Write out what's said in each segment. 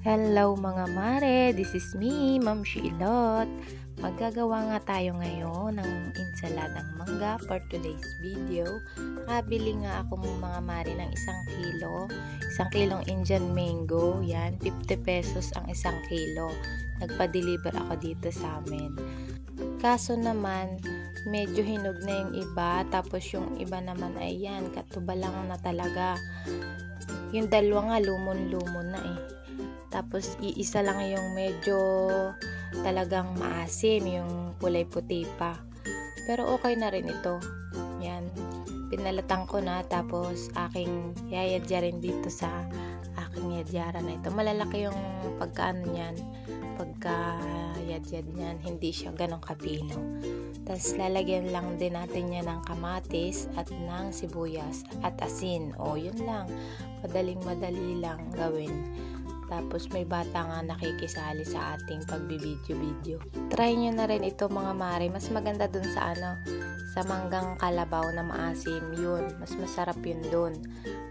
Hello mga mare, this is me, Ma'am Shilot. Maggagawa nga tayo ngayon ng insaladang mangga for today's video. Nakabili nga ako mga mare ng isang kilong Indian mango, yan, 50 pesos ang isang kilo. Nagpa-deliver ako dito sa amin. Kaso naman, medyo hinog na yung iba, tapos yung iba naman ay yan, katuba lang na talaga. Yung dalawa nga, lumon-lumon na eh. Tapos iisa lang yung medyo talagang maasim, yung kulay puti pa. Pero okay na rin ito. Yan. Pinalatan ko na, tapos aking yayadyarin dito sa aking yadyara na ito. Malalaki yung pagkaano niyan, pagkayadyad niyan, hindi siya ganong kapino. Tapos lalagyan lang din natin yan ng kamatis at ng sibuyas at asin. O yun lang, madaling-madali lang gawin. Tapos may bata nga nakikisali sa ating pagbibideo-video. Try nyo na rin ito mga mare. Mas maganda dun sa sa manggang kalabaw na maasim. Yun, mas masarap yun dun.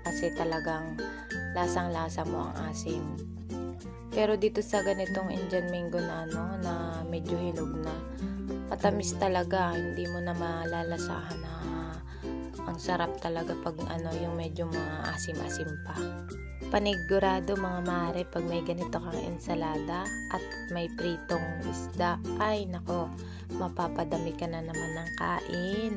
Kasi talagang lasang-lasa mo ang asim. Pero dito sa ganitong Indian mango na na medyo hinog na, matamis talaga. Hindi mo na malalasahan na ang sarap talaga pag yung medyo mga asim-asim pa. Panigurado mga mare, pag may ganito kang ensalada at may pritong isda, ay nako, mapapadami ka na naman ng kain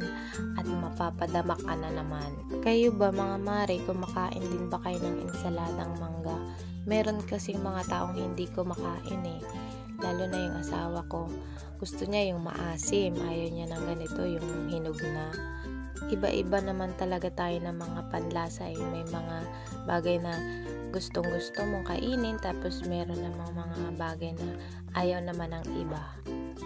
at mapapadama ka na naman. Kayo ba mga mare, kumakain din ba kayo ng ensaladang mangga? Meron kasing mga taong hindi kumakain eh, lalo na yung asawa ko. Gusto niya yung maasim, ayaw niya ng ganito, yung hinog na. Iba-iba naman talaga tayo ng mga panlasa eh. May mga bagay na gustong-gusto mong kainin, tapos meron namang mga bagay na ayaw naman ng iba.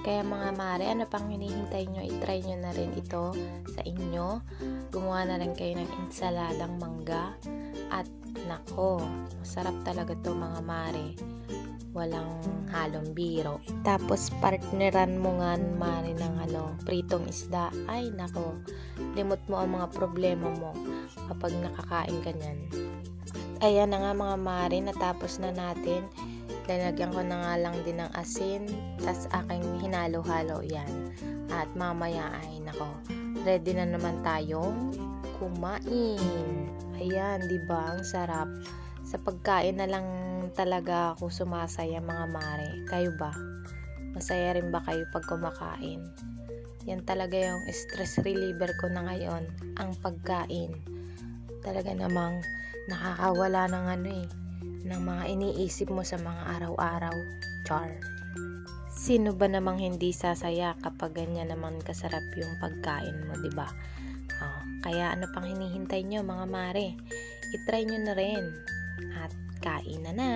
Kaya mga mare, ano pang hinihintay nyo? I-try nyo na rin ito sa inyo. Gumawa na rin kayo ng ensaladang mangga. At nako, masarap talaga to mga mare. Walang halong biro. Tapos partneran mo nga mare ng pritong isda. Ay nako, limot mo ang mga problema mo kapag nakakain ka niyan. Ayan na nga mga mare, natapos na natin. Lalagyan ko na nga lang din ng asin, tas aking hinalo-halo yan. At mamaya ay nako, ready na naman tayong kumain. Ayan, diba? Ang sarap. Sa pagkain na lang talaga ako sumasaya mga mare. Kayo ba? Masaya rin ba kayo pag kumakain? Yan talaga yung stress reliever ko na ngayon, ang pagkain. Talaga namang nakakawala ng ng mga iniisip mo sa mga araw-araw. Char. Sino ba namang hindi sasaya kapag ganyan naman kasarap yung pagkain mo, diba? Kaya ano pang hinihintay nyo mga mare? I-try nyo na rin. At kain na na!